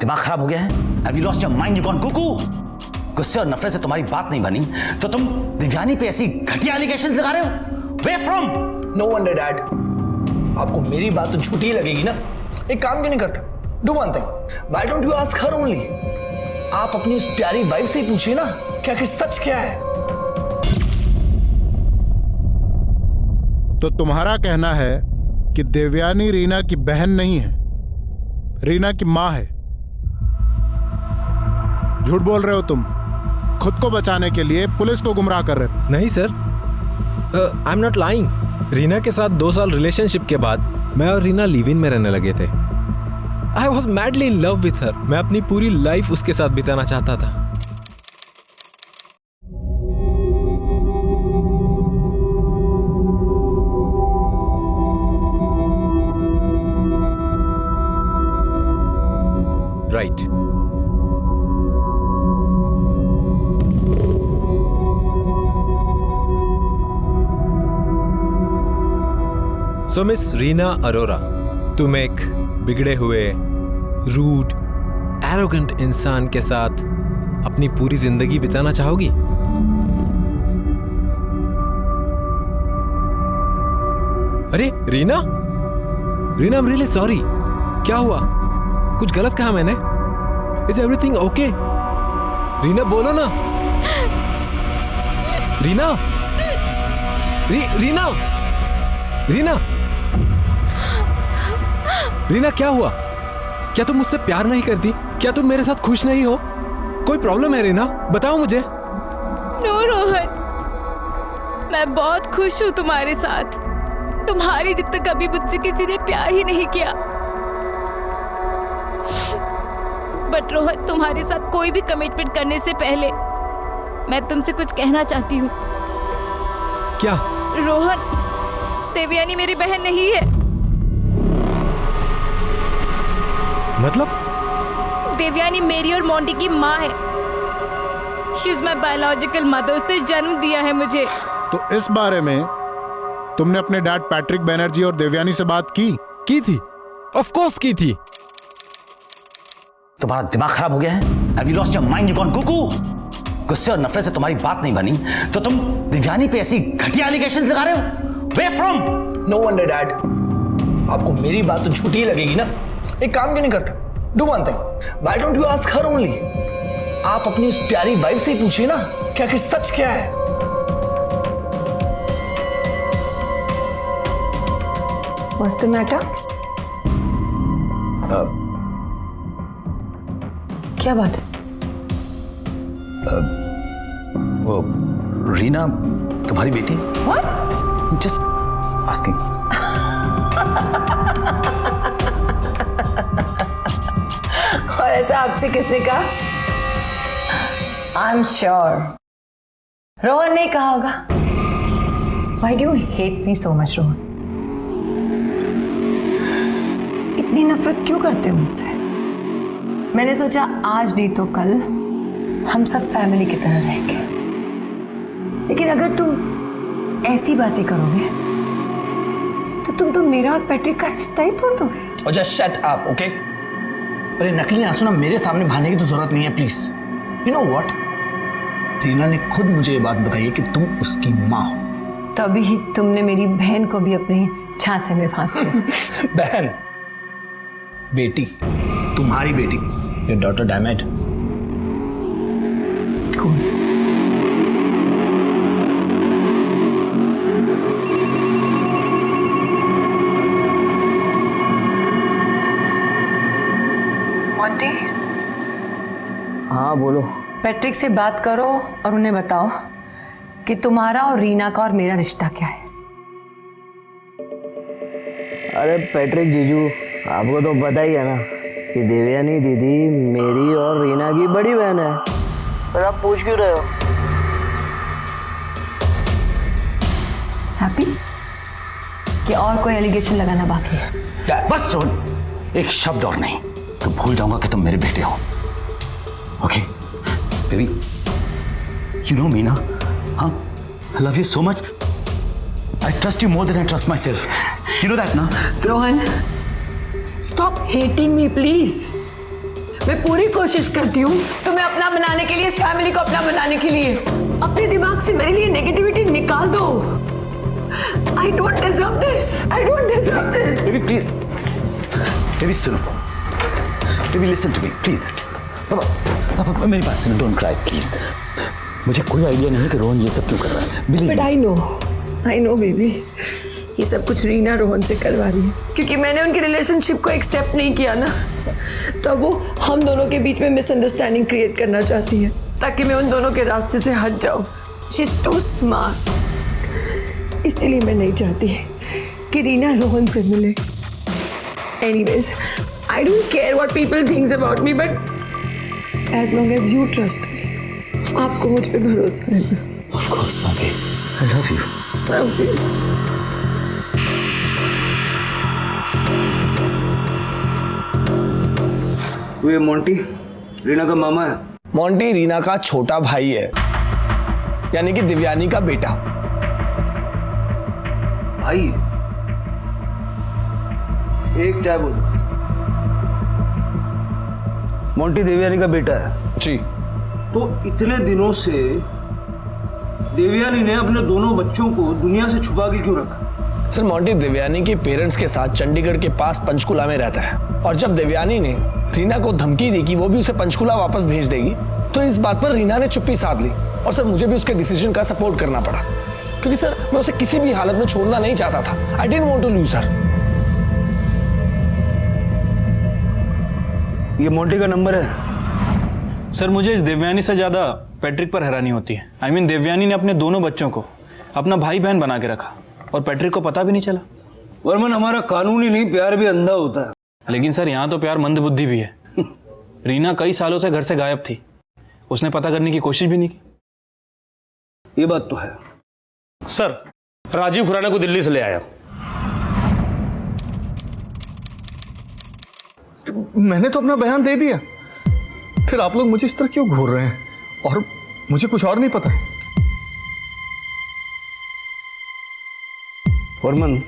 दिमाग खराब हो गया है? Have you lost your mind? You gone cuckoo? गुस्से और नफरत से तुम्हारी बात नहीं बनी तो तुम दिव्यानी पे ऐसी घटिया एलिगेशंस लगा रहे हो? Where from? No wonder, Dad. आपको मेरी बात तो झूठी ही लगेगी ना। एक काम क्यों नहीं करते? Do one thing. Why don't you ask her only? आप अपनी उस प्यारी वाइफ से ही पूछिए ना कि आखिर सच क्या है। तो तुम्हारा कहना है कि देवयानी रीना की बहन नहीं है, रीना की मां है। झूठ बोल रहे हो तुम। खुद को बचाने के लिए पुलिस को गुमराह कर रहे हो। नहीं sir, I am not lying. Reena के साथ 2 साल रिलेशनशिप के बाद मैं और रीना लिव इन में रहने लगे थे। I was madly in love with her. मैं अपनी पूरी लाइफ उसके साथ बिताना चाहता था। राइट। सो मिस रीना अरोरा, तुम एक बिगड़े हुए, रूड, एरोगेंट इंसान के साथ अपनी पूरी जिंदगी बिताना चाहोगी? अरे Reena, Reena, I am really sorry. क्या हुआ? कुछ गलत कहा मैंने? Is everything okay? रीना बोलो ना। रीना, रीना, रीना, रीना, क्या हुआ? क्या तुम मुझसे प्यार नहीं करती? क्या तुम मेरे साथ खुश नहीं हो? कोई प्रॉब्लम है रीना? बताओ मुझे। नो रोहन, मैं बहुत खुश हूँ तुम्हारे साथ। तुम्हारी जितना कभी मुझसे किसी ने प्यार ही नहीं किया। बट रोहन, तुम्हारे साथ कोई भी कमिटमेंट करने से पहले मैं तुमसे कुछ कहना चाहती हूँ। क्या? रोहन, देवयानी मेरी बहन नहीं है। मतलब? देवयानी मेरी और मोंटी की माँ है। She is my biological mother. उसने जन्म दिया है मुझे। तो इस बारे में तुमने अपने डैड पैट्रिक बैनर्जी और देवयानी से बात की थी? ऑफ कोर्स की थी। तुम्हारा दिमाग खराब हो गया है? Have you lost your mind? You gone cuckoo? गुस्से और नफरत से तुम्हारी बात नहीं बनी तो तुम दिव्यानी पे ऐसी घटिया एलिगेशंस लगा रहे हो? Where from? No wonder, Dad. आपको मेरी बात तो झूठी ही लगेगी ना। एक काम क्यों नहीं करते? Do one thing. Why don't you ask her only? आप अपनी उस प्यारी वाइफ से ही पूछिए ना कि आखिर सच क्या है। What's the matter? क्या बात है? वो रीना तुम्हारी बेटी? What? Just asking. और ऐसा आपसे किसने कहा? I'm sure रोहन ने कहा होगा। Why do you hate me so much, Rohan? इतनी नफरत क्यों करते हो मुझसे? मैंने सोचा आज नहीं तो कल हम सब फैमिली की तरह रहेंगे। लेकिन अगर तुम ऐसी बातें करोगे तो तुम मेरा और पैट्रिक का रिश्ता ही तोड़ दोगे। और जस्ट शट अप, ओके? अरे नकली आंसू ना मेरे सामने बहाने की तो जरूरत नहीं है, please. You know what? Reena ने खुद मुझे ये बात बताई है कि तुम उसकी माँ हो। तभी तुमने मेरी बहन को भी अपनी झांसे में फांस दिया। बहन? बेटी, तुम्हारी बेटी, योर डॉटर डैमेड। मोंटी, हाँ बोलो। पैट्रिक से बात करो और उन्हें बताओ कि तुम्हारा और रीना का और मेरा रिश्ता क्या है। अरे पैट्रिक जीजू, आपको तो पता ही है ना कि देवयानी दीदी मेरी और रीना की बड़ी बहन है। पर आप पूछ क्यों रहे हो? हैप्पी कि और कोई एलिगेशन लगाना बाकी है? बस रोहन, एक शब्द और नहीं तो भूल जाऊंगा कि तुम मेरे बेटे हो। Okay baby, you know me ना? हाँ, I love you so much. I trust you more than I trust myself. You know that ना? Rohan, stop hating me please. मैं पूरी कोशिश करती हूँ तुम्हें अपना बनाने के लिए, इस फैमिली को अपना बनाने के लिए। अपने दिमाग से मेरे लिए नेगेटिविटी निकाल दो। I don't deserve this. I don't deserve this. Baby please, baby सुनो, baby listen to me please. पापा मेरी बात सुनो, डोंट क्राई प्लीज। मुझे कोई आइडिया नहीं कि रोहन ये सब क्यों कर रहा है। Believe But I know baby, ये सब कुछ रीना रोहन से करवा रही है क्योंकि मैंने उनके रिलेशनशिप को एक्सेप्ट नहीं किया ना, तो वो हम दोनों के बीच में मिसअंडरस्टैंडिंग क्रिएट करना चाहती है ताकि मैं उन दोनों के रास्ते से हट जाऊं। शी इज टू स्मार्ट, इसीलिए मैं नहीं चाहती कि रीना रोहन से मिले। Anyways, I don't care what people thinks about me, but as long as you trust me, आपको मुझ पे भरोसा है। Of course mummy, I love you. ये मोंटी रीना का मामा है। मोंटी रीना का छोटा भाई है, यानी कि दिव्यानी का बेटा। भाई एक चाय बोल। मोंटी देवयानी का बेटा है जी। तो इतने दिनों से देवयानी ने अपने दोनों बच्चों को दुनिया से छुपा के क्यों रखा? सर, मोंटी दिव्यानी के पेरेंट्स के साथ चंडीगढ़ के पास पंचकुला में रहता है, और जब दिव्यानी ने रीना को धमकी दी कि वो भी उसे पंचकुला वापस भेज देगी, तो इस बात पर रीना ने चुप्पी साध ली। और सर, मुझे भी उसके डिसीजन का सपोर्ट करना पड़ा क्योंकि सर मैं उसे किसी भी हालत में छोड़ना नहीं चाहता था। I didn't want to lose her. ये मोंटी का नंबर है। सर, मुझे इस देवयानी से ज़्यादा पैट्रिक पर हैरानी होती है। आई मीन, देवयानी ने अपने दोनों बच्चों को अपना भाई बहन बना के रखा और पैट्रिक को पता भी नहीं चला। वर्मन, हमारा कानूनी नहीं, प्यार भी अंधा होता है। लेकिन सर, यहाँ तो प्यार मंदबुद्धि भी है। रीना कई सालों से घर से गायब थी, उसने पता करने की कोशिश भी नहीं की। ये बात तो है। सर, राजीव खुराना को दिल्ली से ले आया। मैंने तो अपना बयान दे दिया, फिर आप लोग मुझे इस तरह क्यों घूर रहे हैं? और मुझे कुछ और नहीं पता। वर्मन,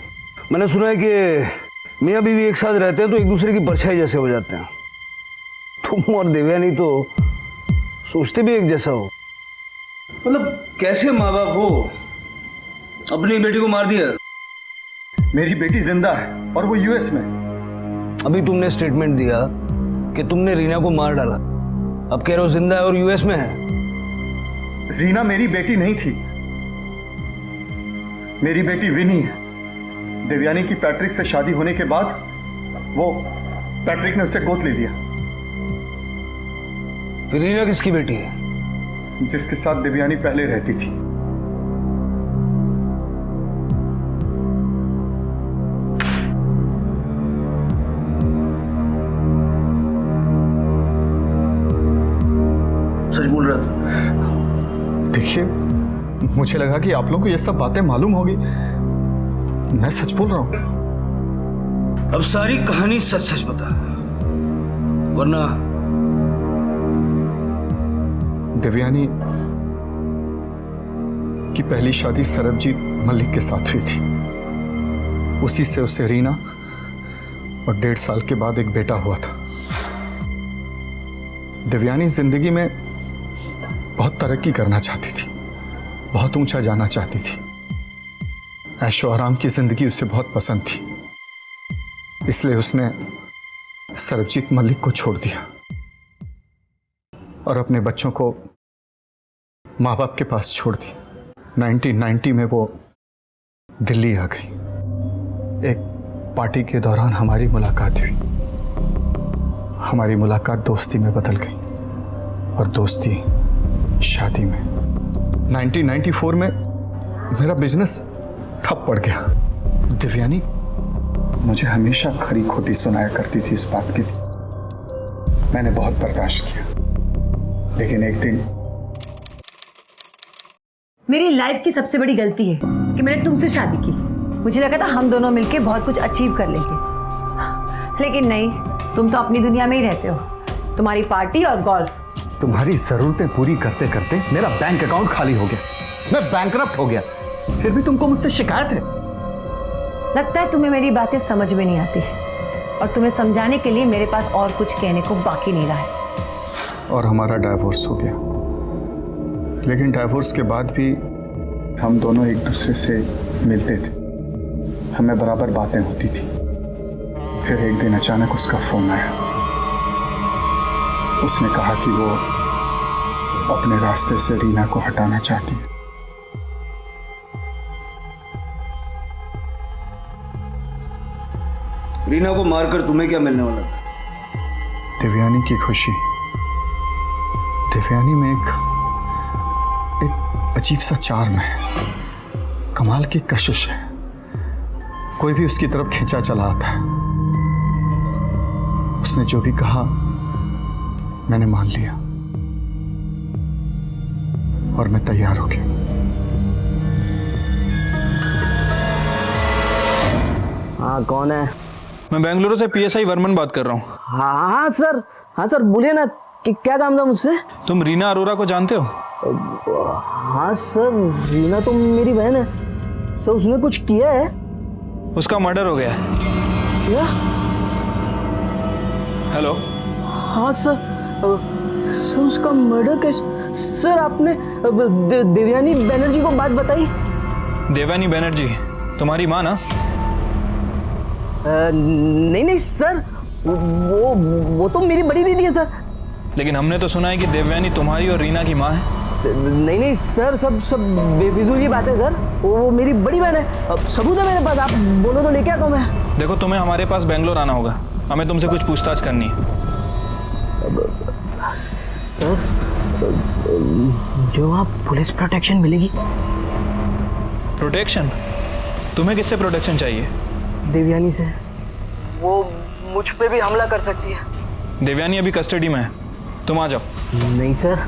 मैंने सुना है कि मियाँ बीवी एक साथ रहते हैं तो एक दूसरे की परछाई जैसे हो जाते हैं। तुम और देवयानी तो सोचते भी एक जैसा हो। मतलब कैसे माँ बाप हो, अपनी बेटी को मार दिया। मेरी बेटी जिंदा है और वो यूएस में। अभी तुमने स्टेटमेंट दिया कि तुमने रीना को मार डाला, अब कह रहे हो जिंदा है और यूएस में है। रीना मेरी बेटी नहीं थी, मेरी बेटी विनी है। देवयानी की पैट्रिक से शादी होने के बाद वो पैट्रिक ने उसे गोद ले लिया। फिर रीना किसकी बेटी है? जिसके साथ देवयानी पहले रहती थी। सच बोल रहा था? देखिए, मुझे लगा कि आप लोगों को ये सब बातें मालूम होगी। मैं सच बोल रहा हूं। अब सारी कहानी सच सच बता, वरना देवयानी की पहली शादी सरबजीत मलिक के साथ हुई थी। उसी से उसे रीना और 1.5 साल के बाद एक बेटा हुआ था। देवयानी जिंदगी में बहुत तरक्की करना चाहती थी, बहुत ऊंचा जाना चाहती थी। ऐशो आराम की जिंदगी उसे बहुत पसंद थी, इसलिए उसने सरबजीत मलिक को छोड़ दिया और अपने बच्चों को माँ बाप के पास छोड़ दी। 1990 में वो दिल्ली आ गई। एक पार्टी के दौरान हमारी मुलाकात हुई। हमारी मुलाकात दोस्ती में बदल गई और दोस्ती शादी में। 1994 में मेरा बिजनेस ठप पड़ गया। दिव्यानी मुझे हमेशा खरी खोटी सुनाया करती थी इस बात की। मैंने बहुत बर्दाश्त किया, लेकिन एक दिन मेरी लाइफ की सबसे बड़ी गलती है कि मैंने तुमसे शादी की। मुझे लगा था हम दोनों मिलके बहुत कुछ अचीव कर लेंगे, लेकिन नहीं, तुम तो अपनी दुनिया में ही रहते हो। तुम्हारी पार्टी और गोल्फ। तुम्हारी जरूरतें पूरी करते करते मेरा बैंक अकाउंट खाली हो गया, मैं बैंकरप्ट हो गया, फिर भी तुमको मुझसे शिकायत है। लगता है तुम्हें मेरी बातें समझ में नहीं आती। और तुम्हें समझाने के लिए मेरे पास और कुछ कहने को बाकी नहीं रहा है। और हमारा डाइवोर्स हो गया, लेकिन डाइवोर्स के बाद भी हम दोनों एक दूसरे से मिलते थे, हमें बराबर बातें होती थी। फिर एक दिन अचानक उसका फोन आया। उसने कहा कि वो अपने रास्ते से रीना को हटाना चाहती है। रीना को मारकर तुम्हें क्या मिलने वाला था? देवयानी की खुशी। देवयानी में एक अजीब सा चार्म है, कमाल की कशिश है। कोई भी उसकी तरफ खींचा चला आता है। उसने जो भी कहा मैंने मान लिया और मैं तैयार हो गया। हाँ कौन है? मैं बेंगलुरु से पीएसआई वर्मन बात कर रहा हूँ। हाँ सर, हाँ सर बोलिए ना कि क्या काम था मुझसे? तुम रीना अरोरा को जानते हो? हाँ सर, रीना तो मेरी बहन है सर। उसने कुछ किया है? उसका मर्डर हो गया है। क्या? हेलो? हाँ सर, सर उसका मर्डर कैसे? सर आपने देवयानी बनर्जी को बात बताई? देवयानी बनर्जी तुम्हारी माँ ना? नहीं नहीं सर, वो तो मेरी बड़ी दीदी है सर। लेकिन हमने तो सुना है कि देवयानी तुम्हारी और रीना की माँ है। नहीं नहीं सर, सब बेफिजूल की बात है सर। वो मेरी बड़ी बहन है। अब सबूत है मेरे पास, आप बोलो तो लेके आता हूँ मैं। देखो तुम्हें हमारे पास बेंगलोर आना होगा, हमें तुमसे कुछ पूछताछ करनी है। सर जो आप पुलिस प्रोटेक्शन मिलेगी। प्रोटेक्शन? तुम्हें किससे प्रोटेक्शन चाहिए? देवयानी से। वो मुझ पे भी हमला कर सकती है। देवयानी अभी कस्टडी में है, तुम आ जाओ। नहीं सर,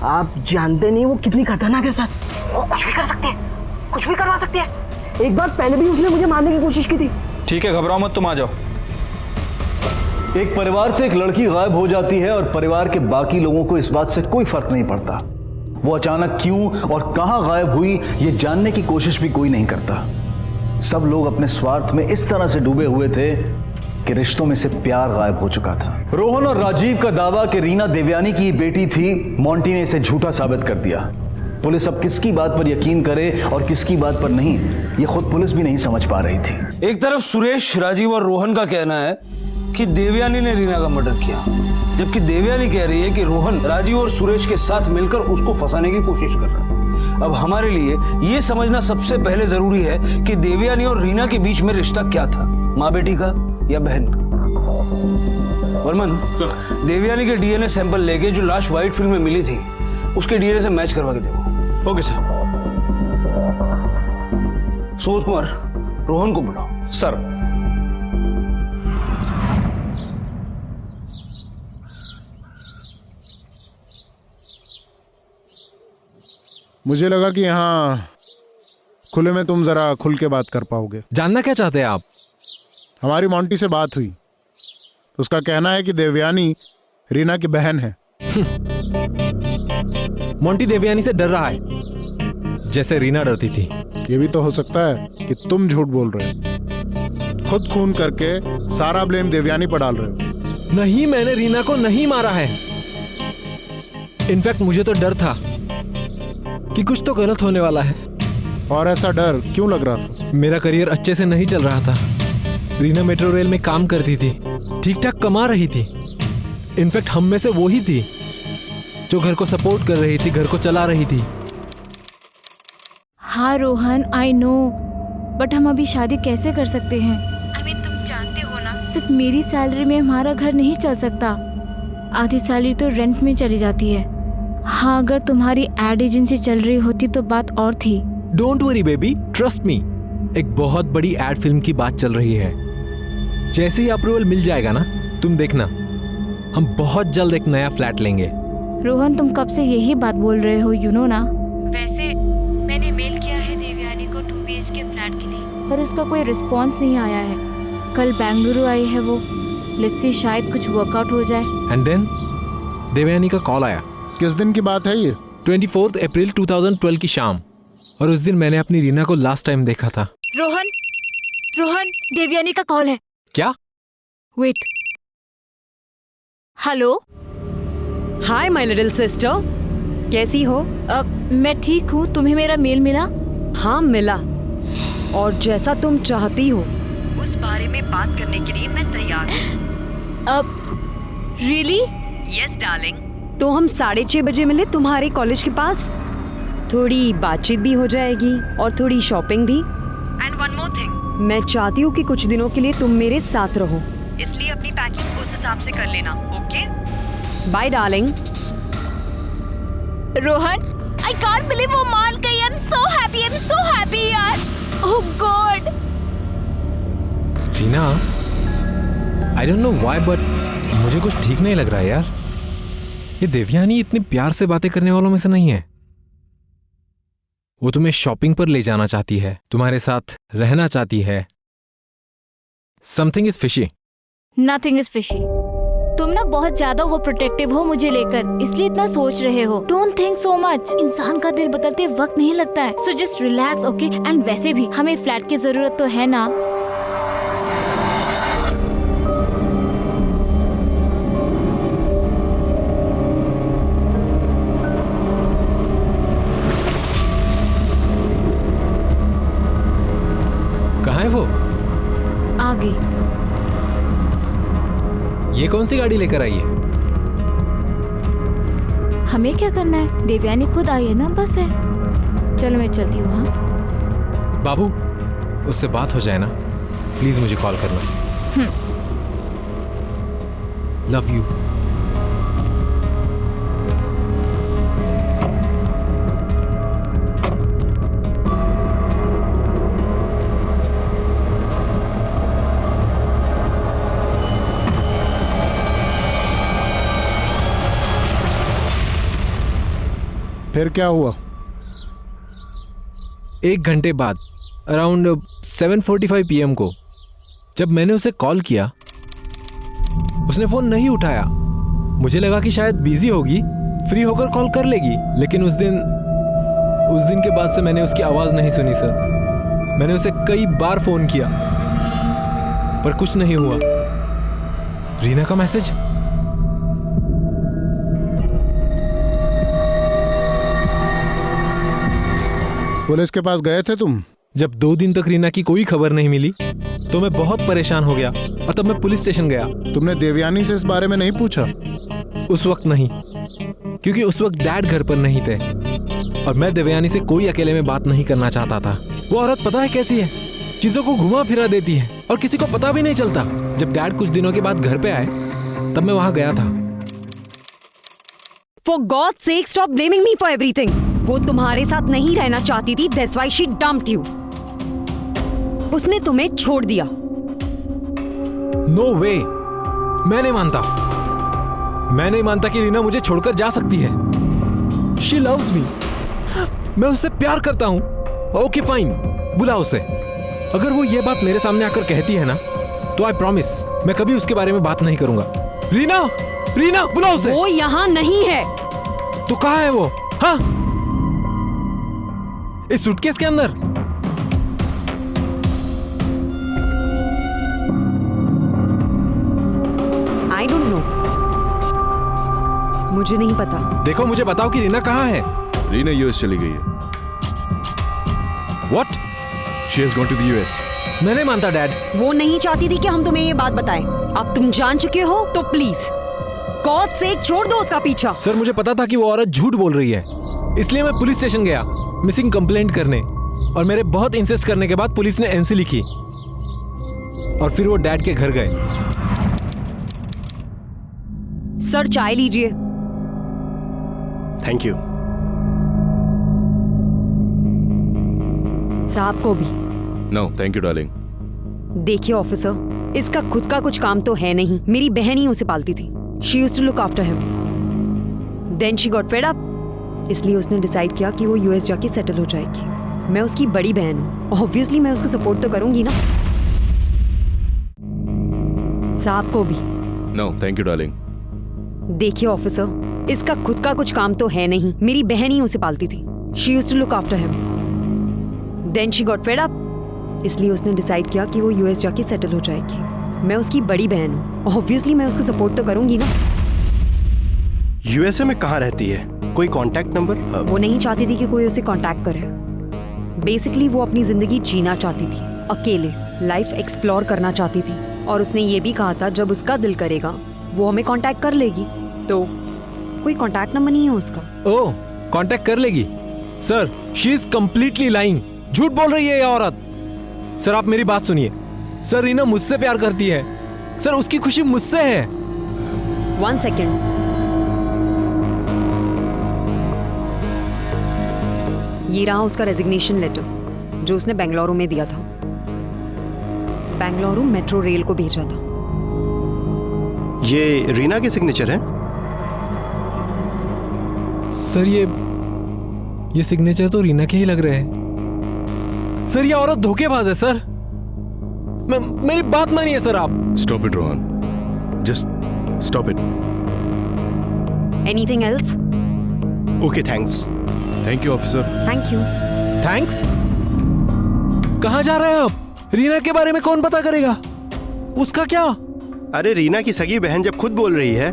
आप जानते नहीं वो कितनी खतरनाक है सर। वो कुछ भी कर सकती है, कुछ भी करवा सकती है। एक बार पहले भी उसने मुझे मारने की कोशिश की थी। ठीक है, घबराओ मत, तुम आ जाओ। एक परिवार से एक लड़की गायब हो जाती है और परिवार के बाकी लोगों को इस बात से कोई फर्क नहीं पड़ता। वो अचानक क्यों और कहां गायब हुई ये जानने की कोशिश भी कोई नहीं करता। सब लोग अपने स्वार्थ में इस तरह से डूबे हुए थे कि रिश्तों में से प्यार गायब हो चुका था। रोहन और राजीव का दावा कि रीना देवयानी की बेटी थी, मोंटी ने इसे झूठा साबित कर दिया। पुलिस अब किसकी बात पर यकीन करे और किसकी बात पर नहीं, ये खुद पुलिस भी नहीं समझ पा रही थी। एक तरफ सुरेश, राजीव और रोहन का कहना है कि देवयानी ने रीना का मर्डर किया, जबकि देवयानी कह रही है कि रोहन राजीव और सुरेश के साथ मिलकर उसको फंसाने की कोशिश कर रहा है। अब हमारे लिए यह समझना सबसे पहले जरूरी है कि देवयानी और रीना के बीच में रिश्ता क्या था, माँ बेटी का या बहन का। वर्मन, देवयानी के डीएनए सैंपल लेके जो लाश व्हाइट फील्ड में मिली थी उसके डीएनए से मैच करवा के देखो। Okay sir. सुबोध कुमार, रोहन को बुलाओ। सर। मुझे लगा कि यहाँ खुले में तुम जरा खुल के बात कर पाओगे। जानना क्या चाहते हैं आप? हमारी मोंटी से बात हुई, उसका कहना है कि देवयानी रीना की बहन है। मोंटी देवयानी से डर रहा है जैसे रीना डरती थी। ये भी तो हो सकता है कि तुम झूठ बोल रहे हो, खुद खून करके सारा ब्लेम देवयानी पर डाल रहे हो। नहीं, मैंने रीना को नहीं मारा है। इनफैक्ट मुझे तो डर था कि कुछ तो गलत होने वाला है। और ऐसा डर क्यों लग रहा था? मेरा करियर अच्छे से नहीं चल रहा था। रीना मेट्रो रेल में काम करती थी, ठीक ठाक कमा रही थी। इनफैक्ट हम में से वो ही थी जो घर को सपोर्ट कर रही थी, घर को चला रही थी। हाँ रोहन, आई नो, बट हम अभी शादी कैसे कर सकते हैं? आई मीन तुम जानते हो ना, सिर्फ मेरी सैलरी में हमारा घर नहीं चल सकता। आधी सैलरी तो रेंट में चली जाती है। हाँ, अगर तुम्हारी एड एजेंसी चल रही होती तो बात और थी। Don't worry baby, trust me. एक बहुत बड़ी एड फिल्म की बात चल रही है। जैसे ही अप्रूवल मिल जाएगा ना, तुम देखना, हम बहुत जल्द एक नया फ्लैट लेंगे। रोहन, तुम कब से यही बात बोल रहे हो, यू नो ना। वैसे मैंने मेल किया है देवयानी को 2 BHK फ्लैट के लिए, पर उसका कोई रिस्पॉन्स नहीं आया है। कल बेंगलुरु आई है वो, लेट्स सी शायद कुछ वर्कआउट हो जाए। एंड देन देवयानी का कॉल आया। किस दिन की बात है ये? 24 अप्रैल 2012 की शाम, और उस दिन मैंने अपनी रीना को लास्ट टाइम देखा था। रोहन, रोहन, देवयानी का कॉल है। क्या? Wait. Hello. Hi my little sister, कैसी हो? मैं ठीक हूँ। तुम्हें मेरा मेल मिला? हाँ मिला, और जैसा तुम चाहती हो उस बारे में बात करने के लिए मैं तैयार हूँ। रियली? Yes darling. तो हम 6:30 बजे मिले तुम्हारे कॉलेज के पास। थोड़ी बातचीत भी हो जाएगी और थोड़ी शॉपिंग भी। एंड वन मोर थिंग, मैं चाहती हूँ कि कुछ दिनों के लिए तुम मेरे साथ रहो, इसलिए अपनी पैकिंग उस हिसाब से कर लेना। Okay bye darling. Rohan, I can't believe वो मान गई। I'm so happy यार। Oh God। Reena, I don't know why but मुझे कुछ ठीक नहीं लग रहा है यार। ये देवयानी इतनी प्यार से बातें करने वालों में से नहीं है। वो तुम्हें शॉपिंग पर ले जाना चाहती है, तुम्हारे साथ रहना चाहती है। Something is fishy। Nothing is fishy। तुम ना बहुत ज्यादा वो प्रोटेक्टिव हो मुझे लेकर, इसलिए इतना सोच रहे हो। Don't think so much. इंसान का दिल बदलते वक्त नहीं लगता है। So just relax, okay? And वैसे भी हमें फ्लैट की जरूरत तो है ना। कहाँ है वो? आ गई। ये कौन सी गाड़ी लेकर आई है? हमें क्या करना है? देवयानी खुद आई है ना, बस है। चलो मैं चलती हूँ। हाँ बाबू, उससे बात हो जाए ना, प्लीज मुझे कॉल करना। Love you. फिर क्या हुआ? 1 घंटे बाद अराउंड 7:45 PM को जब मैंने उसे कॉल किया, उसने फोन नहीं उठाया। मुझे लगा कि शायद बिजी होगी, फ्री होकर कॉल कर लेगी। लेकिन उस दिन के बाद से मैंने उसकी आवाज नहीं सुनी सर। मैंने उसे कई बार फोन किया पर कुछ नहीं हुआ। रीना का मैसेज? पुलिस के पास गए थे तुम? जब 2 दिन तक रीना की कोई खबर नहीं मिली तो मैं बहुत परेशान हो गया और तब मैं पुलिस स्टेशन गया। तुमने देवयानी से इस बारे में नहीं पूछा? उस वक्त नहीं, क्योंकि उस वक्त डैड घर पर नहीं थे और मैं देवयानी से कोई अकेले में बात नहीं करना चाहता था। वो औरत पता है कैसी है, चीजों को घुमा फिरा देती है और किसी को पता भी नहीं चलता। जब डैड कुछ दिनों के बाद घर पे आए तब मैं वहां गया था। For God's sake, stop blaming me for everything. वो तुम्हारे साथ नहीं रहना चाहती थी, that's why she dumped you. उसने तुम्हें छोड़ दिया। No way! मैं नहीं मानता कि रीना मुझे छोड़कर जा सकती है। She loves me. मैं उससे प्यार करता हूँ। Okay fine, बुला उसे। अगर वो ये बात मेरे सामने आकर कहती है ना, तो I promise मैं कभी उसके बारे में बात नहीं करूंगा। रीना, बुला उसे। वो यहाँ नहीं है। तो कहाँ है वो? हाँ? इस सूटकेस के अंदर? I don't know. मुझे नहीं पता। देखो, मुझे बताओ कि रीना कहाँ है? रीना यूएस चली गई है। What? She has gone to the US. मैं नहीं मानता डैड। वो नहीं चाहती थी कि हम तुम्हें ये बात बताएं। अब तुम जान चुके हो तो प्लीज गॉड से छोड़ दो उसका पीछा। सर, मुझे पता था कि वो औरत झूठ बोल रही है, इसलिए मैं पुलिस स्टेशन गया मिसिंग कंप्लेंट करने, और मेरे बहुत इंसिस्ट करने के बाद पुलिस ने एनसी लिखी और फिर वो डैड के घर गए। सर, चाय लीजिए। Thank you. साहब को भी। No thank you darling. देखिए ऑफिसर, इसका खुद का कुछ काम तो है नहीं। मेरी बहन ही उसे पालती थी। She used to look after him. Then she got fed up. इसलिए उसने डिसाइड किया कि वो यूएस जाके सेटल हो जाएगी। मैं उसकी बड़ी बहन हूँ, ऑब्वियसली मैं उसको सपोर्ट तो करूंगी ना। साहब को भी। No thank you darling. देखिए ऑफिसर, इसका खुद का कुछ काम तो है नहीं। मेरी बहन ही उसे पालती थी। She used to look after him. Then she got fed up. इसलिए उसने डिसाइड किया कि वो यूएस जाके सेटल हो जाएगी। मैं उसकी बड़ी बहन हूँ, ऑब्वियसली मैं उसको सपोर्ट तो करूंगी ना। यूएसए में कहाँ रहती है? कोई कांटेक्ट नंबर? वो नहीं चाहती थी कि कोई उसे कांटेक्ट करे। बेसिकली वो अपनी जिंदगी जीना चाहती थी, अकेले लाइफ एक्सप्लोर करना चाहती थी। और उसने ये भी कहा था जब उसका दिल करेगा वो हमें कांटेक्ट कर लेगी। तो कोई कांटेक्ट नंबर नहीं है उसका। ओह, कांटेक्ट कर लेगी? Sir, she is completely lying. झूठ बोल रही है ये औरत। सर आप मेरी बात सुनिए। सर रीना मुझसे प्यार करती है। सर उसकी खुशी मुझसे है। 1 सेकेंड। ये रहा उसका रेजिग्नेशन लेटर जो उसने बेंगलुरु में दिया था। बेंगलुरु मेट्रो रेल को भेजा था। ये रीना के सिग्नेचर है? सर ये सिग्नेचर तो रीना के ही लग रहे हैं। सर ये औरत धोखेबाज है सर। मेरी बात मानिए सर आप। Stop it Rohan, just stop it. Anything else? Okay thanks. Thank you officer. Thank you. Thanks? कहाँ जा रहे हैं आप? रीना के बारे में कौन पता करेगा? उसका क्या? अरे रीना की सगी बहन जब खुद बोल रही है,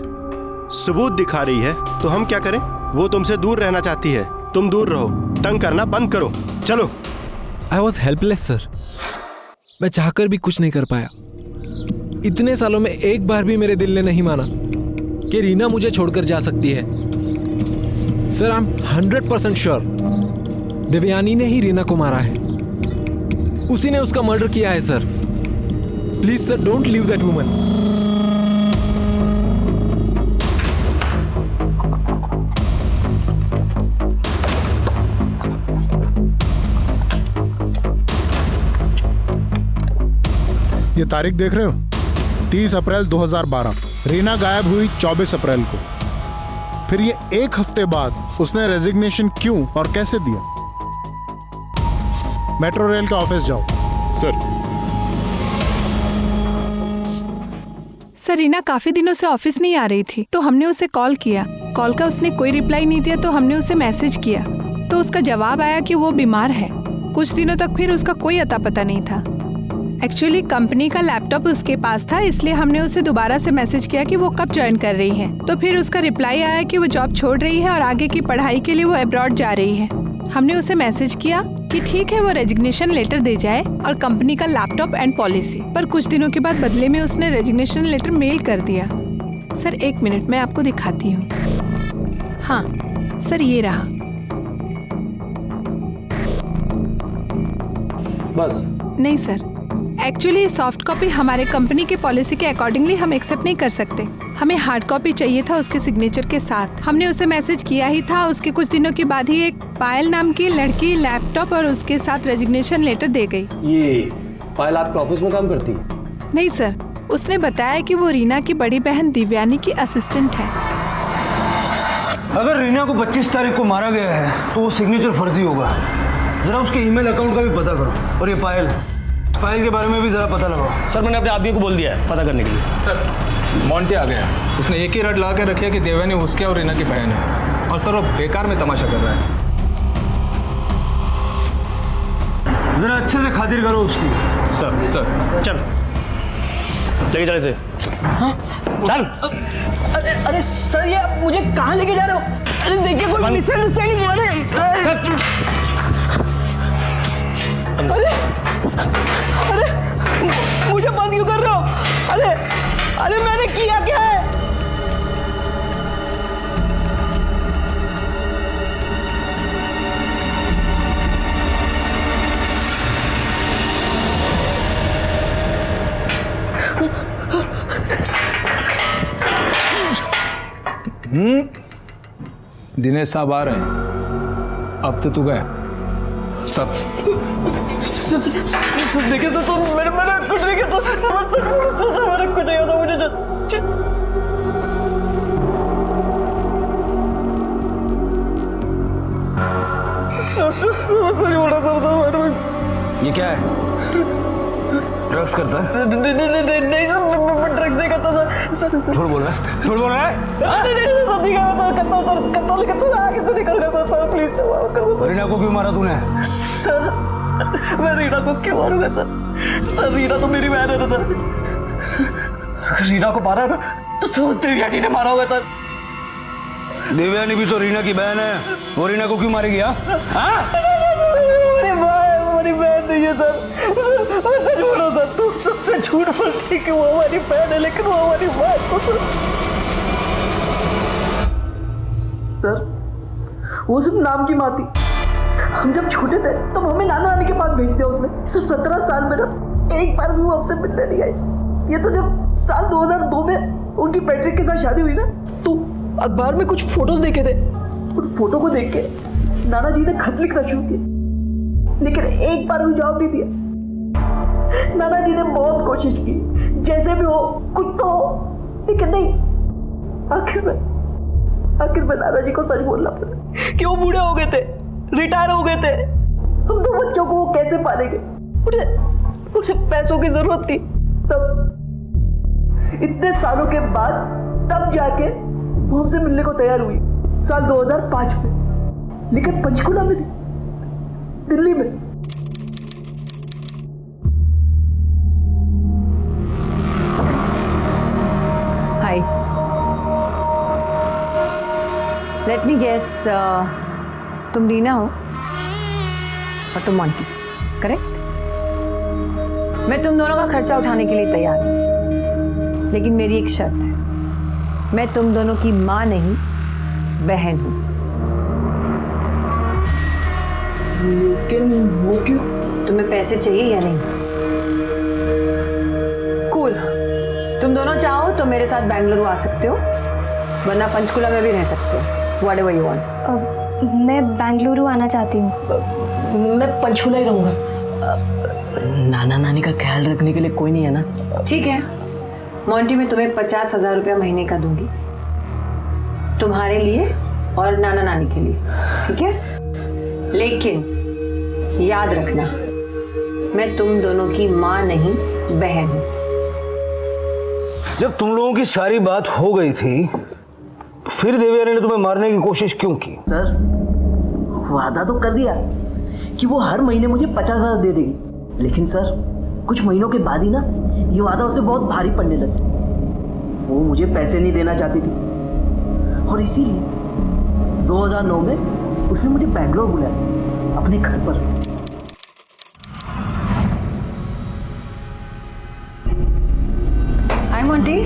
सबूत दिखा रही है, तो हम क्या करें? वो तुमसे दूर रहना चाहती है, तुम दूर रहो। तंग करना बंद करो, चलो। I was helpless sir. मैं चाहकर भी कुछ नहीं कर पाया। इतने सालों में एक बार भी मेरे दिल ने नहीं माना कि रीना मुझे छोड़कर जा सकती है। Sir I am 100% sure Devyani ने ही रीना को मारा है। उसी ने उसका मर्डर किया है sir. Please sir don't leave that woman. ये तारीख देख रहे हो? 30 अप्रैल 2012। रीना गायब हुई 24 अप्रैल को। फिर ये एक हफ्ते बाद उसने रेजिग्नेशन क्यों और कैसे दिया? मेट्रो रेल के ऑफिस जाओ। सर रीना काफी दिनों से ऑफिस नहीं आ रही थी, तो हमने उसे कॉल किया। कॉल का उसने कोई रिप्लाई नहीं दिया, तो हमने उसे मैसेज किया, तो उसका जवाब आया कि वो बीमार है। कुछ दिनों तक फिर उसका कोई अता पता नहीं था। एक्चुअली कंपनी का लैपटॉप उसके पास था, इसलिए हमने उसे दोबारा से मैसेज किया कि वो कब ज्वाइन कर रही है। तो फिर उसका रिप्लाई आया कि वो जॉब छोड़ रही है और आगे की पढ़ाई के लिए वो अब्रॉड जा रही है। हमने उसे मैसेज किया कि ठीक है वो रेजिग्नेशन लेटर दे जाए और कंपनी का लैपटॉप एंड पॉलिसी, पर कुछ दिनों के बाद बदले में उसने रेजिग्नेशन लेटर मेल कर दिया। सर 1 मिनट मैं आपको दिखाती हूँ। हाँ सर ये रहा। बस? नहीं सर, एक्चुअली सॉफ्ट कॉपी हमारे कंपनी के पॉलिसी के अकॉर्डिंगली हम एक्सेप्ट नहीं कर सकते। हमें हार्ड कॉपी चाहिए था उसके सिग्नेचर के साथ। हमने उसे मैसेज किया ही था। उसके कुछ दिनों के बाद ही एक पायल नाम की लड़की लैपटॉप और उसके साथ रेजिग्नेशन लेटर दे गई। ये पायल आपके ऑफिस में काम करती? नहीं सर, उसने बताया कि वो रीना की बड़ी बहन दिव्यानी की असिस्टेंट है। अगर रीना को 25 तारीख को मारा गया है तो वो सिग्नेचर फर्जी होगा। जरा उसके ईमेल अकाउंट का भी पता करो। और ये पायल के बारे में भी जरा पता लगाओ। सर मैंने अपने आदमी को बोल दिया है पता करने के लिए। सर मोंटे आ गया। उसने एक ही रट ला के रखी है कि देवयानी उसके और रीना की बहन है, और सर वो बेकार में तमाशा कर रहा है। जरा अच्छे से खातिर करो उसकी। सर चल लेके चले से। हाँ? चल। अरे सर ये आप मुझे कहाँ लेके जा रहे हो? अरे देखिए कोई मिसअंडरस्टैंडिंग हो रही है। अरे मुझे बंद क्यों कर रहे हो? अरे मैंने किया क्या है? दिनेश साहब आ रहे हैं। अब तो तू गए सब। देखिए तो मैंने कुछ नहीं किया। मैंने कुछ नहीं होता मुझे। ये क्या है? ड्रग्स करता है? नहीं सर, मैं ड्रग्स नहीं करता सर। झूठ बोल रहा है? झूठ बोल रहा है? सर प्लीज रीना को क्यों मारा तूने? सर मैं रीना को क्यों मारूंगा सर? रीना तो मेरी बहन है ना सर। अगर रीना को मारा ना तो सोच देवयानी ने मारा होगा सर। देवयानी भी तो रीना की बहन है, वो रीना को क्यों मारेगी? हाँ हमारी बहन नहीं है सर। सच बोलो सर, तुम सबसे झूठ बोलती कि वो हमारी बहन है, लेकिन वो हमारी माँ है सर। वो सिर्फ नाम की माँ थी। हम जब छोटे थे तब हमें नाना नानी के पास भेज दिया उसने। सिर्फ 17 साल में ना एक बार भी वो हमसे मिलने नहीं आई। ये तो जब साल 2002 में उनकी पैट्रिक के साथ शादी हुई ना, तो अखबार में कुछ फोटोज देखे थे। उन फोटो को देख के नाना जी ने खत लिखना शुरू किया, लेकिन एक बार भी जवाब नहीं दिया। नाना जी ने बहुत कोशिश की, जैसे भी हो कुछ तो हो, लेकिन नहीं। आखिर में नाना जी को सच बोलना पड़ा कि वो बूढ़े हो गए थे, रिटायर हो गए थे। हम दो बच्चों को वो कैसे पालेंगे? उन्हें पैसों की जरूरत थी। तब इतने सालों के बाद तब जाके वो हमसे मिलने को तैयार हुई, साल 2005 में, लेकिन पंचकुला में नहीं, दिल्ली में। हाय, लेट मी गेस, तुम रीना हो और तुम मॉन्टी, करेक्ट? मैं तुम दोनों का खर्चा उठाने के लिए तैयार हूं, लेकिन मेरी एक शर्त है। मैं तुम दोनों की मां नहीं, बहन हूं। लेकिन वो क्यों? तुम्हें पैसे चाहिए या नहीं? कूल, तुम दोनों चाहो तो मेरे साथ बेंगलुरु आ सकते हो, वरना पंचकुला में भी रह सकते हो। Whatever you want. मैं बेंगलुरु आना चाहती हूँ। मैं पंचकुला ही रहूंगा। नाना नानी का ख्याल रखने के लिए कोई नहीं है ना? ठीक है, मॉन्टी, मैं तुम्हें 50,000 रुपया महीने का दूंगी, तुम्हारे लिए और नाना नानी के लिए, ठीक है? लेकिन याद रखना, मैं तुम दोनों की माँ नहीं, बहन हूं। जब तुम लोगों की सारी बात हो गई थी तो फिर देवयानी ने तुम्हें मारने की कोशिश क्यों की? सर, वादा तो कर दिया कि वो हर महीने मुझे 50,000 दे देगी, लेकिन सर कुछ महीनों के बाद ही ना ये वादा उसे बहुत भारी पड़ने लगा। वो मुझे पैसे नहीं देना चाहती थी, और इसीलिए 2009 में उसने मुझे बेंगलोर बुलाया अपने घर पर। हाय मॉन्टी,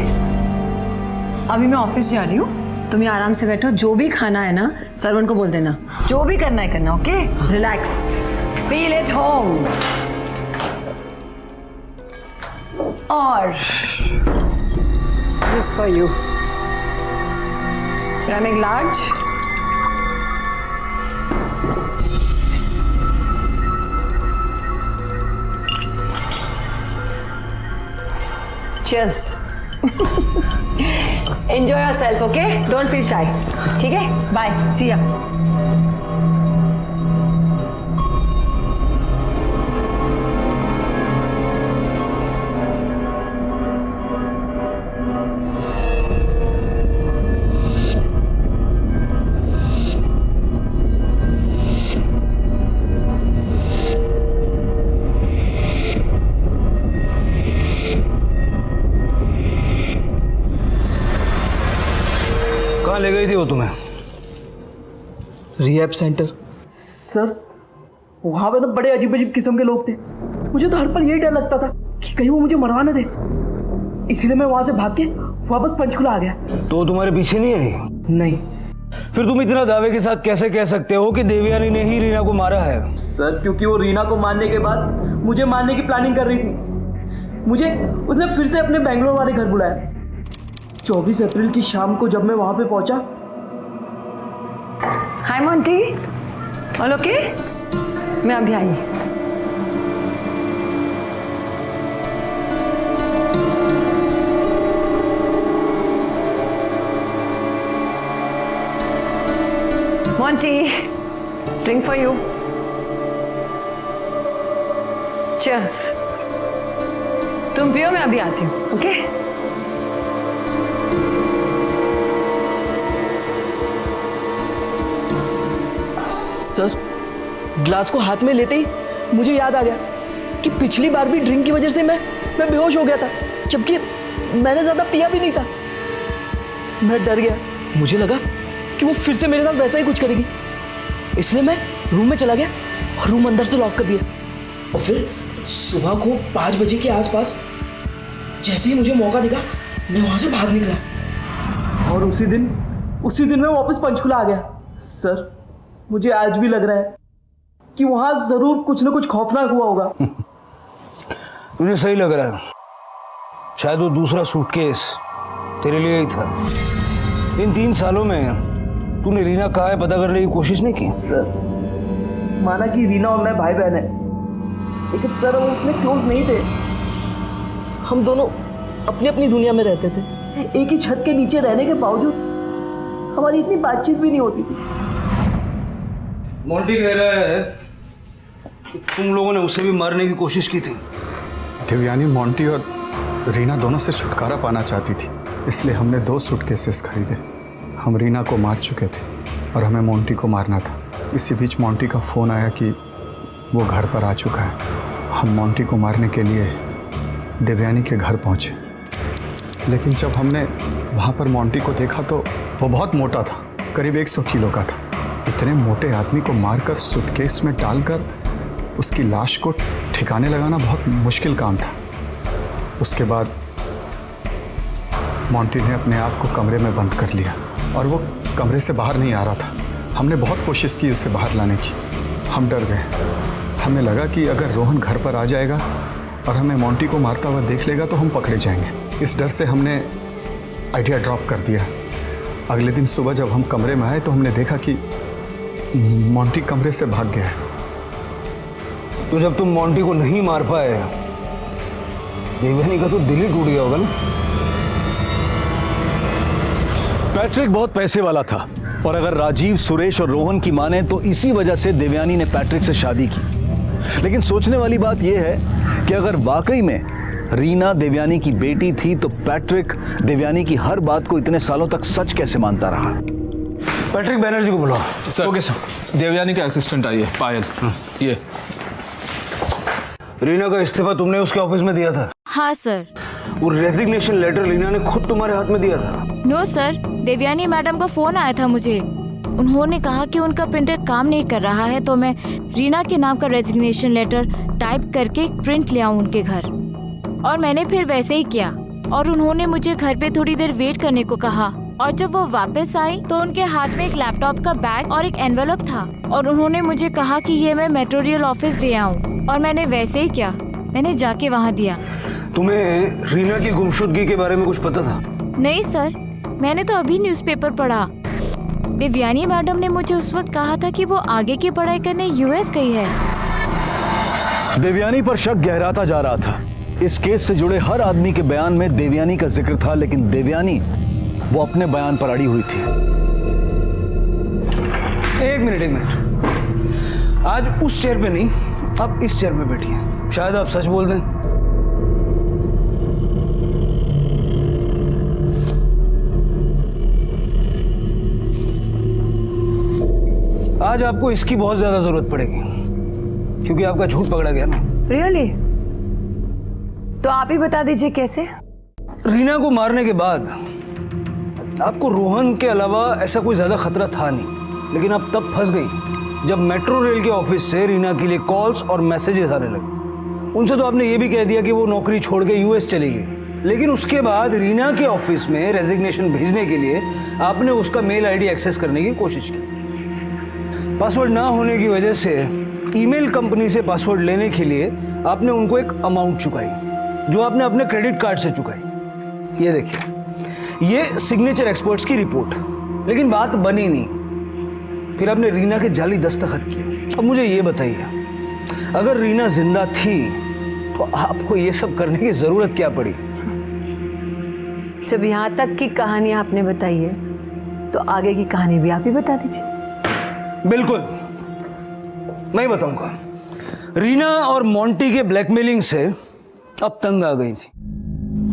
अभी मैं ऑफिस जा रही हूँ, तुम यहाँ आराम से बैठो। जो भी खाना है ना सर्वेंट को बोल देना, जो भी करना है करना, okay? Relax, feel at home. और this for you, ramming large. Cheers. Enjoy yourself, okay? Don't feel shy. ठीक है? Bye. See ya. कहाँ ले गई थी वो तुम्हें? Rehab centre. सर, वहाँ पे ना बड़े अजीब अजीब किस्म के लोग थे। मुझे तो हर पल यही डर लगता था कि कहीं वो मुझे मरवा न दे, इसीलिए मैं वहाँ से भाग के वापस पंचकुला आ गया। तो तुम्हारे पीछे नहीं आई? नहीं। फिर तुम इतना दावे के साथ कैसे कह सकते हो कि देवयानी ने ही रीना को मारा है? सर, क्योंकि वो रीना को मारने के बाद मुझे मारने की प्लानिंग कर रही थी। मुझे उसने फिर से अपने बेंगलोर वाले घर बुलाया। 24 अप्रैल की शाम को जब मैं वहां पे पहुंचा। Hi Monty, all okay? मैं अभी आई। Monty, drink for you. Cheers. तुम पियो, मैं अभी आती हूँ, ओके? सर, ग्लास को हाथ में लेते ही मुझे याद आ गया कि पिछली बार भी ड्रिंक की वजह से मैं बेहोश हो गया था। जबकि मैंने ज्यादा पिया भी नहीं था। मैं डर गया, मुझे लगा कि वो फिर से मेरे साथ वैसा ही कुछ करेगी, इसलिए मैं रूम में चला गया और रूम अंदर से लॉक कर दिया। और फिर सुबह को 5 बजे के आसपास जैसे ही मुझे मौका दिखा मैं वहां से भाग निकला। और उसी दिन मैं वापस पंचकुला आ गया। सर, मुझे आज भी लग रहा है कि वहां जरूर कुछ ना कुछ खौफनाक हुआ होगा। मुझे सही लग रहा है, शायद वो दूसरा सूटकेस तेरे लिए ही था। इन 3 सालों में तूने रीना कहाँ है पता करने की कोशिश नहीं की? सर, माना कि रीना और मैं भाई बहन है, लेकिन सर हम इतने क्लोज नहीं थे। हम दोनों अपनी अपनी दुनिया में रहते थे। एक ही छत के नीचे रहने के बावजूद हमारी इतनी बातचीत भी नहीं होती थी। मोंटी कह रहा है कि तुम लोगों ने उसे भी मारने की कोशिश की थी। देवयानी मोंटी और रीना दोनों से छुटकारा पाना चाहती थी, इसलिए हमने 2 सूटकेसेस खरीदे। हम रीना को मार चुके थे और हमें मोंटी को मारना था। इसी बीच मोंटी का फ़ोन आया कि वो घर पर आ चुका है। हम मोंटी को मारने के लिए देवयानी के घर पहुंचे, लेकिन जब हमने वहाँ पर मोंटी को देखा तो वो बहुत मोटा था, करीब 100 किलो का था। इतने मोटे आदमी को मारकर सूटकेस में डालकर उसकी लाश को ठिकाने लगाना बहुत मुश्किल काम था। उसके बाद मोंटी ने अपने आप को कमरे में बंद कर लिया और वो कमरे से बाहर नहीं आ रहा था। हमने बहुत कोशिश की उसे बाहर लाने की। हम डर गए। हमें लगा कि अगर रोहन घर पर आ जाएगा और हमें मोंटी को मारता हुआ देख लेगा तो हम पकड़े जाएंगे। इस डर से हमने आइडिया ड्रॉप कर दिया। अगले दिन सुबह जब हम कमरे में आए तो हमने देखा कि मोंटी कमरे से भाग गया है। तो जब तुम मोंटी को नहीं मार पाए, देवयानी का तो दिल ही टूट गया होगा ना? पैट्रिक बहुत पैसे वाला था और अगर राजीव, सुरेश और रोहन की माने तो इसी वजह से देवयानी ने पैट्रिक से शादी की। लेकिन सोचने वाली बात यह है कि अगर वाकई में रीना देवयानी की बेटी थी तो पैट्रिक देवयानी की हर बात को इतने सालों तक सच कैसे मानता रहा? पैट्रिक बैनर्जी को बुलाओ। सर। Okay sir. देवयानी का असिस्टेंट आइए, पायल। ये रीना का इस्तीफा तुमने उसके ऑफिस में दिया था? हाँ सर। वो रेजिग्नेशन लेटर रीना ने खुद तुम्हारे हाथ में दिया था? नो सर, देवयानी मैडम का फोन आया था मुझे। उन्होंने कहा कि उनका प्रिंटर काम नहीं कर रहा है, तो मैं रीना के नाम का रेजिग्नेशन लेटर टाइप करके प्रिंट ले आऊं उनके घर। और मैंने फिर वैसे ही किया और उन्होंने मुझे घर पे थोड़ी देर वेट करने को कहा। और जब वो वापस आई तो उनके हाथ में एक लैपटॉप का बैग और एक एनवेलप था और उन्होंने मुझे कहा कि ये मैं मेट्रो रेल ऑफिस दे आऊं। और मैंने वैसे ही किया, मैंने जाके वहाँ दिया। तुम्हें रीना की गुमशुदगी के बारे में कुछ पता था? नहीं सर, मैंने तो अभी न्यूज़पेपर पढ़ा। देवयानी मैडम ने मुझे उस वक्त कहा था कि वो आगे की पढ़ाई करने यूएस गई है। देवयानी पर शक गहराता जा रहा था। इस केस से जुड़े हर आदमी के बयान में देवयानी का जिक्र था, लेकिन देवयानी वो अपने बयान पर अड़ी हुई थी। एक मिनट। आज उस चेयर पे नहीं, अब इस चेयर पे बैठिए। शायद आप सच बोल दें। आज आपको इसकी बहुत ज्यादा जरूरत पड़ेगी क्योंकि आपका झूठ पकड़ा गया ना। रियली? तो आप ही बता दीजिए कैसे। रीना को मारने के बाद आपको रोहन के अलावा ऐसा कोई ज्यादा खतरा था नहीं, लेकिन आप तब फंस गई जब मेट्रो रेल के ऑफिस से रीना के लिए कॉल्स और मैसेजेस आने लगे। उनसे तो आपने ये भी कह दिया कि वो नौकरी छोड़ के यूएस चली गई, लेकिन उसके बाद रीना के ऑफिस में रेजिग्नेशन भेजने के लिए आपने उसका मेल आईडी एक्सेस करने की कोशिश की। पासवर्ड ना होने की वजह से ईमेल कंपनी से पासवर्ड लेने के लिए आपने उनको एक अमाउंट चुकाई, जो आपने अपने क्रेडिट कार्ड से चुकाई। ये देखिए, ये सिग्नेचर एक्सपर्ट्स की रिपोर्ट। लेकिन बात बनी नहीं। फिर आपने रीना के जाली दस्तखत किए। अब मुझे ये बताइए, अगर रीना जिंदा थी तो आपको ये सब करने की जरूरत क्या पड़ी? जब यहाँ तक की कहानी आपने बताई है तो आगे की कहानी भी आप ही बता दीजिए। बिल्कुल, मैं बताऊंगा। रीना और मोंटी के ब्लैकमेलिंग से अब तंग आ गई थी।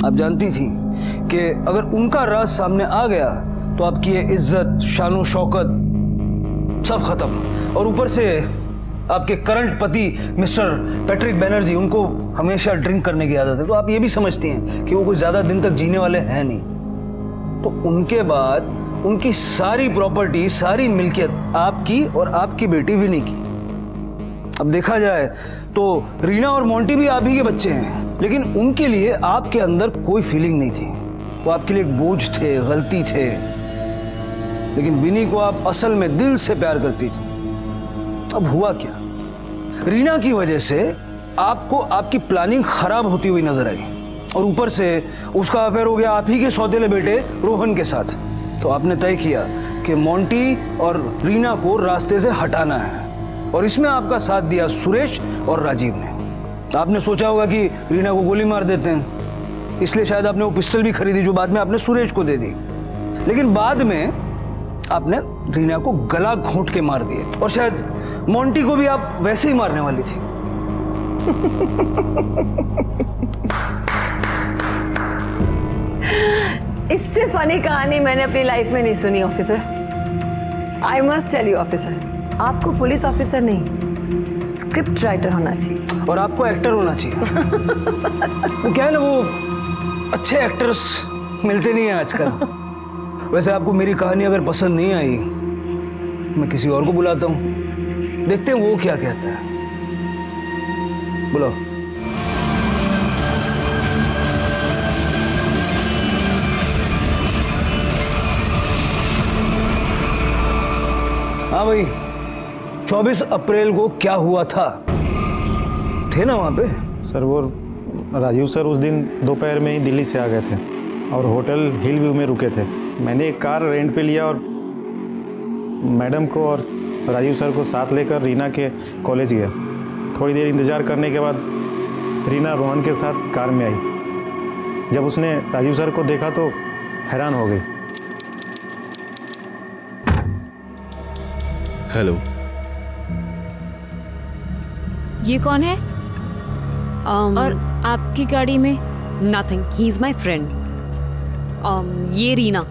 आप जानती थी कि अगर उनका राज सामने आ गया तो आपकी ये इज्जत, शानो शौकत सब खत्म। और ऊपर से आपके करंट पति मिस्टर पैट्रिक बैनर्जी, उनको हमेशा ड्रिंक करने की आदत है, तो आप ये भी समझती हैं कि वो कुछ ज्यादा दिन तक जीने वाले हैं नहीं। तो उनके बाद उनकी सारी प्रॉपर्टी, सारी मिल्कियत आपकी और आपकी बेटी विनी की। अब देखा जाए तो रीना और मोंटी भी आप ही के बच्चे हैं, लेकिन उनके लिए आपके अंदर कोई फीलिंग नहीं थी। वो आपके लिए एक बोझ थे, गलती थे। लेकिन विनी को आप असल में दिल से प्यार करती थी। अब हुआ क्या, रीना की वजह से आपको आपकी प्लानिंग खराब होती हुई नजर आई, और ऊपर से उसका अफेयर हो गया आप ही के सौतेले बेटे रोहन के साथ। तो आपने तय किया कि मोंटी और रीना को रास्ते से हटाना है, और इसमें आपका साथ दिया सुरेश और राजीव ने। आपने सोचा होगा कि रीना को गोली मार देते हैं, इसलिए शायद आपने वो पिस्टल भी खरीदी जो बाद में आपने सुरेश को दे दी। लेकिन बाद में आपने रीना को गला घोंट के मार दिए, और शायद मोंटी को भी आप वैसे ही मारने वाली थी। इससे फनी कहानी मैंने अपनी लाइफ में नहीं सुनी officer. I must tell you officer, आपको पुलिस ऑफिसर नहीं, स्क्रिप्ट राइटर होना चाहिए। और आपको एक्टर होना चाहिए। वो क्या है ना, वो अच्छे एक्टर्स मिलते नहीं हैं आजकल। वैसे आपको मेरी कहानी अगर पसंद नहीं आई, मैं किसी और को बुलाता हूँ, देखते हैं वो क्या कहता है। बुलाओ। हाँ भाई, 24 अप्रैल को क्या हुआ था? थे ना वहाँ पे? सर वो राजीव सर उस दिन दोपहर में ही दिल्ली से आ गए थे और होटल हिल व्यू में रुके थे। मैंने एक कार रेंट पे लिया और मैडम को और राजीव सर को साथ लेकर रीना के कॉलेज गया। थोड़ी देर इंतज़ार करने के बाद रीना रोहन के साथ कार में आई। जब उसने राजीव सर को देखा तो हैरान हो गई। हेलो, ये कौन है? और आपकी गाड़ी में? Nothing, he is my friend. ये रीना।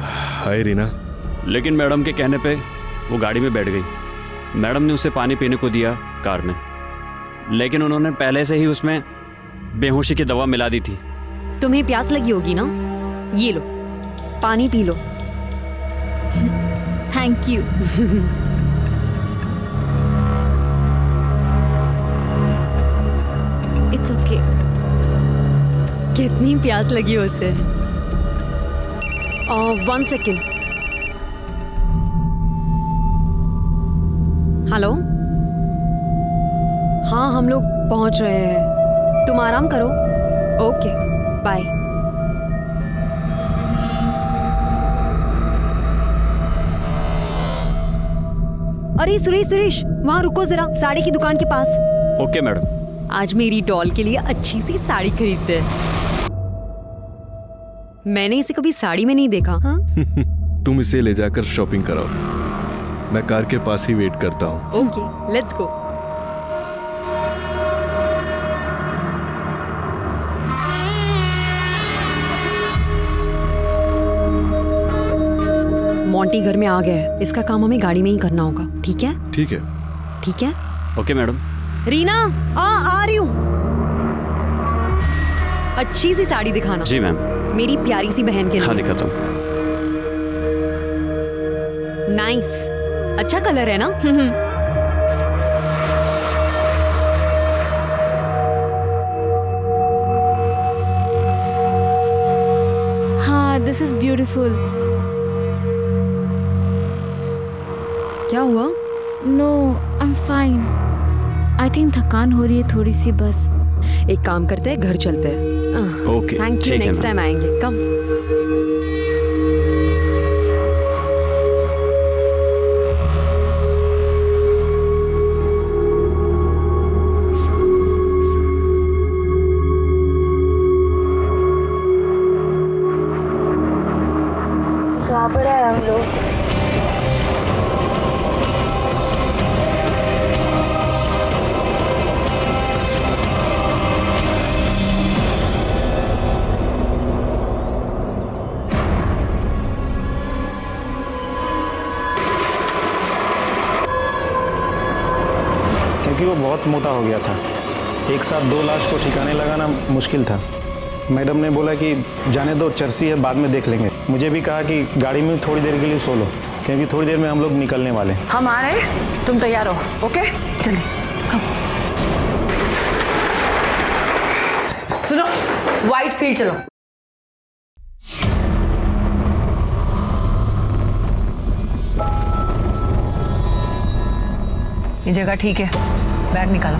हाय रीना। लेकिन मैडम के कहने पे वो गाड़ी में बैठ गई। मैडम ने उसे पानी पीने को दिया कार में, लेकिन उन्होंने पहले से ही उसमें बेहोशी की दवा मिला दी थी। तुम्हें प्यास लगी होगी ना, ये लो पानी P low. Thank you. It's okay. कितनी प्यास लगी हो उसे। 1 सेकेंड। हेलो, हाँ हम लोग पहुंच रहे हैं, तुम आराम करो। Okay bye. अरे सुरेश सुरेश, वहां रुको जरा, साड़ी की दुकान के पास। Okay madam. आज मेरी डॉल के लिए अच्छी सी साड़ी खरीदते हैं। मैंने इसे कभी साड़ी में नहीं देखा। हाँ? तुम इसे ले जाकर शॉपिंग कराओ, मैं कार के पास ही वेट करता हूँ। Okay let's go. मोंटी घर में आ गया है, इसका काम हमें गाड़ी में ही करना होगा। ठीक है? ठीक है। ठीक है। Okay madam. रीना आ रही हूँ। अच्छी सी साड़ी दिखाना। जी मैम। मेरी प्यारी सी बहन के लिए। हाँ दिखाता हूँ। नाइस, अच्छा कलर है ना? हाँ, दिस इज ब्यूटीफुल। क्या हुआ? No, I am fine. I think थकान हो रही है थोड़ी सी बस। एक काम करते हैं, घर चलते हैं। Okay, thank you, next time आएंगे। कम। कहाँ पर है हम लोग? क्योंकि वो बहुत मोटा हो गया था। एक साथ 2 लाश को ठिकाने लगाना मुश्किल था। मैडम ने बोला कि जाने दो, चर्सी है, बाद में देख लेंगे। मुझे भी कहा कि गाड़ी में थोड़ी देर के लिए सो लो, क्योंकि थोड़ी देर में हम लोग निकलने वाले हैं। हम आ रहे हैं, तुम तैयार हो? ओके चलिए। सुनो, व्हाइट फील्ड चलो। ये जगह ठीक है, बैग निकालो।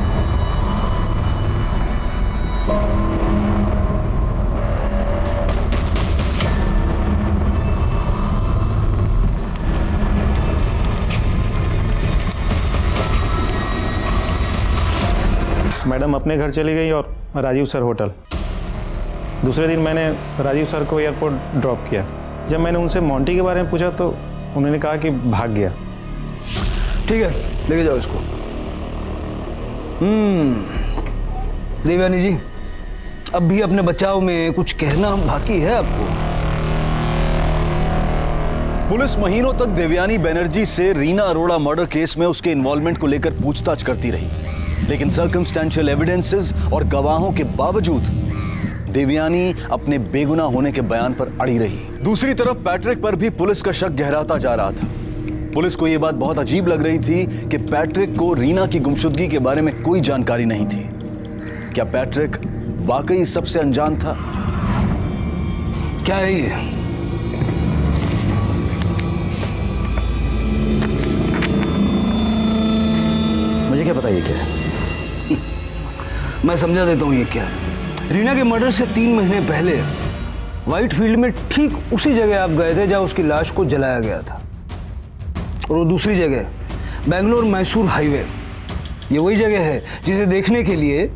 मैडम अपने घर चली गई और राजीव सर होटल। दूसरे दिन मैंने राजीव सर को एयरपोर्ट ड्रॉप किया। जब मैंने उनसे मोंटी के बारे में पूछा तो उन्होंने कहा कि भाग गया। ठीक है, लेके जाओ इसको। देवयानी जी, अब भी अपने बचाव में कुछ कहना बाकी है आपको? पुलिस महीनों तक देवयानी बनर्जी से रीना अरोड़ा मर्डर केस में उसके इन्वॉल्वमेंट को लेकर पूछताछ करती रही, लेकिन सर्कमस्टेंशियल एविडेंसेस और गवाहों के बावजूद देवयानी अपने बेगुनाह होने के बयान पर अड़ी रही। दूसरी तरफ पैट्रिक पर भी पुलिस का शक गहराता जा रहा था। पुलिस को यह बात बहुत अजीब लग रही थी कि पैट्रिक को रीना की गुमशुदगी के बारे में कोई जानकारी नहीं थी। क्या पैट्रिक वाकई सबसे अनजान था? क्या है ये? मुझे क्या पता ये क्या है? मैं समझा देता हूं ये क्या है। रीना के मर्डर से 3 महीने पहले व्हाइट फील्ड में ठीक उसी जगह आप गए थे जहां उसकी लाश को जलाया गया था, और वो दूसरी जगह बेंगलोर मैसूर हाईवे, ये वही जगह है जिसे देखने के लिए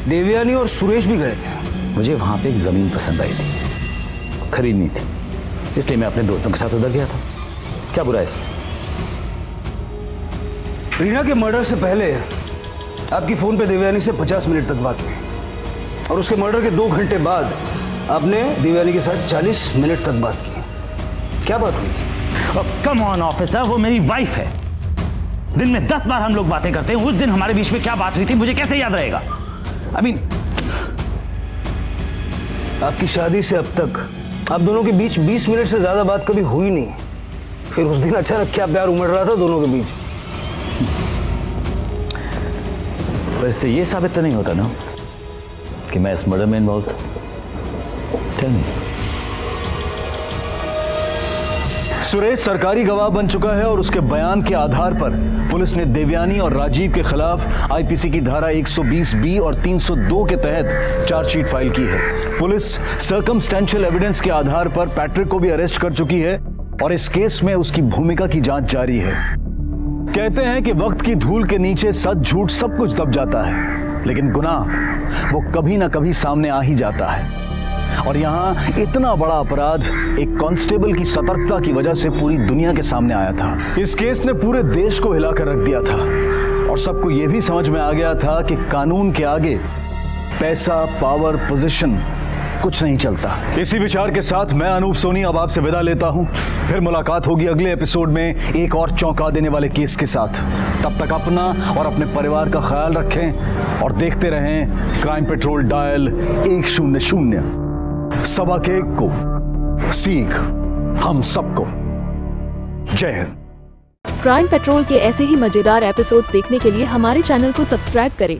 देवयानी और सुरेश भी गए थे। मुझे वहां पे एक जमीन पसंद आई थी, खरीदनी थी, इसलिए मैं अपने दोस्तों के साथ उधर गया था। क्या बुरा है इसमें? रीना के मर्डर से पहले आपकी फोन पे देवयानी से 50 मिनट तक बात हुई, और उसके मर्डर के 2 घंटे बाद आपने देवयानी के साथ 40 मिनट तक बात की। क्या बात हुई थी? कम ऑन ऑफिसर, वो मेरी वाइफ है। दिन में 10 बार हम लोग बातें करते हैं। उस दिन हमारे बीच में क्या बात हुई थी मुझे कैसे याद रहेगा? आपकी शादी से अब तक आप दोनों के बीच 20 मिनट से ज्यादा बात कभी हुई नहीं। फिर उस दिन अचानक क्या प्यार उमड़ रहा था दोनों के बीच? वैसे ये साबित तो नहीं होता ना कि मैं इस मर्डर में इन्वॉल्व था। सुरेश सरकारी गवाह बन चुका है और उसके बयान के आधार पर पुलिस ने देवयानी और राजीव के खिलाफ आईपीसी की धारा 120B और 302 के तहत चार्जशीट फाइल की है। पुलिस सर्कमस्टेंशियल एविडेंस के आधार पर पैट्रिक को भी अरेस्ट कर चुकी है और इस केस में उसकी भूमिका की जांच जारी है। कहते हैं कि वक्त की धूल के नीचे सच झूठ सब कुछ दब जाता है, लेकिन गुनाह वो कभी ना कभी सामने आ ही जाता है। और यहाँ इतना बड़ा अपराध एक कांस्टेबल की सतर्कता की वजह से पूरी दुनिया के सामने आया था। इस केस ने पूरे देश को हिलाकर रख दिया था और सबको यह भी समझ में आ गया था कि कानून के आगे पैसा, पावर, पोजीशन कुछ नहीं चलता। इसी विचार के साथ मैं अनूप सोनी अब आपसे विदा लेता हूं। फिर मुलाकात होगी अगले एपिसोड में एक और चौंका देने वाले केस के साथ। तब तक अपना और अपने परिवार का ख्याल रखें और देखते रहें क्राइम पेट्रोल डायल 100। सबक एक को सीख हम सबको। जय हिंद। क्राइम पेट्रोल के ऐसे ही मजेदार एपिसोड्स देखने के लिए हमारे चैनल को सब्सक्राइब करें